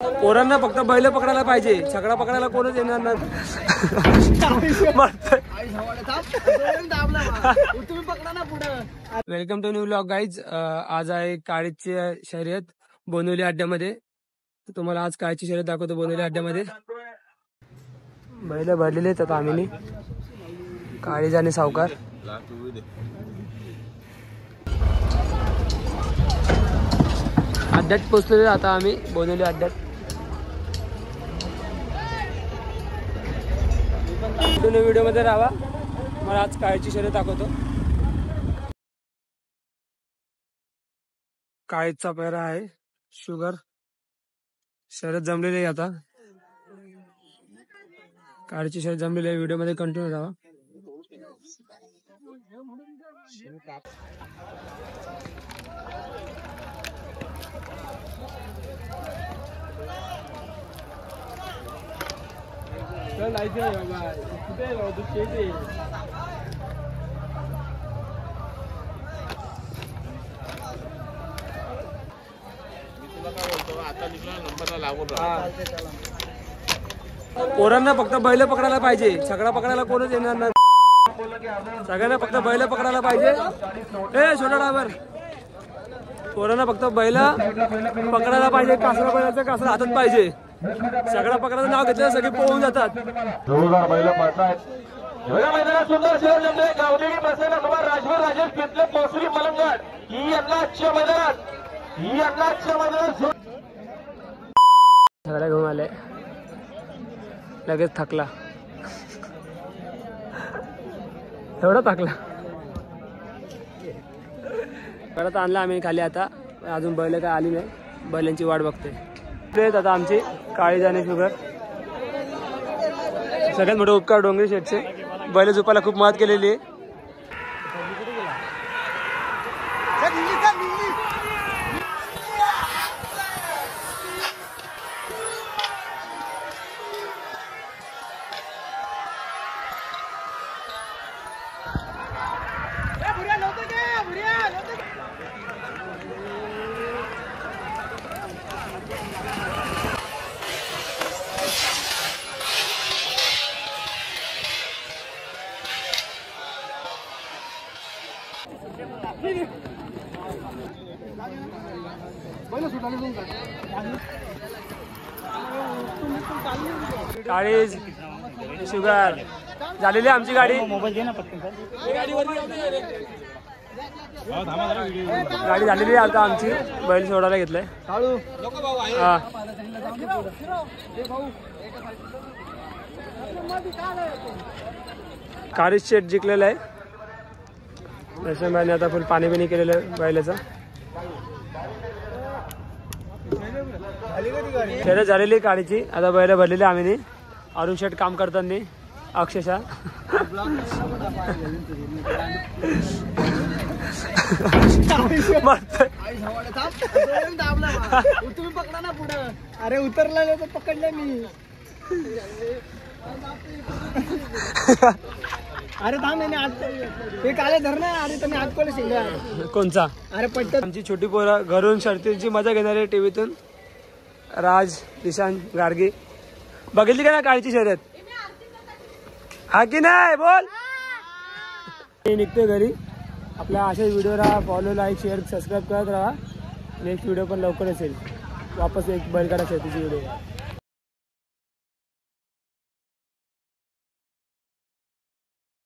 पोरांना फक्त बैल पकडायला पाहिजे, छकडा पकडायला कोणच येणार नाही। Welcome to new vlog guys. आज आहे काळीची शर्यत बोनवली अड्ड्यामध्ये। तुम्हाला आज काळीची शर्यत दाखवतो बोनवली अड्ड्यामध्ये। बैल भरलेले आहेत आता आम्ही काळीज आणि सावकार। अड्ड्यात पोचलेले आता आम्ही बोनवली अड्ड्यात। व्हिडिओ मध्ये राहा, मला आज काळीची शर्यत दाखवतो। काळीचा पेहरा आहे शुगर। शर्यत जमलेली आहे आता, काळीची शर्यत जमलेली आहे। व्हिडिओ मध्ये कंटिन्यू राहा। पोरांना फक्त बैल पकडायला पाहिजे, छकडा पकडायला कोणच येणार नाही। सगळ्यांना फक्त बैल पकडायला पाहिजे। ए छोटा ड्रायव्हर, पोरांना फक्त बैल पकडायला पाहिजे। कासरा बैलाचं कासरा हातात पाहिजे। सगळा पकडायचं नाव घेतलं सगळे पोहून जातात। जोरदार बैल पळतायत। मैदानात सुंदर शहर जमले गावदेवी बसेला कुमार राजवीर राजेश घेतले मोसरी मलंगड ही आजच्या मैदानात सगळ्या घेऊन आले, लगेच थकला, एवढा थकला। परत आणला आम्ही खाली, आता अजून बैल काय आली नाही, बैलांची वाट बघते। आता आमची काळीज आणि शुगर। सगळ्यात मोठे उपकार डोंगरी शेठचे, बैल झोपायला खूप मदत केलेली आहे। काळीज शुगर झालेली आमची गाडी। गाडी झालेली आता आमची, बैल सोडायला घेतलंय। हा काळीज शेट जिंकलेला आहे। त्याच्यामुळे आता फुल पाणी बिणी केलेलं आहे बैलाचं। शर्यत झालेली काळीची, आता बैल भरलेली आम्ही। अरुण शेट काम करताना अक्षरशः तुम्ही पकडा ना पुढं। अरे उतरला तर पकडलं मी। अरे थांब, हे काले धर ना। अरे तुम्ही हात कोण शिंगा कोणचा? अरे पटत। आमची छोटी पोरं घरून शर्यतींची मजा घेणारे टीव्हीतून राज निशांत गार्गे। बघितली का ना काळीची शर्यत? हा की नाही बोल। निघतोय घरी। आपल्या अशाच व्हिडिओला फॉलो, लाईक, शेअर, सबस्क्राईब करत राहा। नेक्स्ट व्हिडिओ पण लवकर असेल, वापस एक बैलगाडा शर्यतीची व्हिडिओ।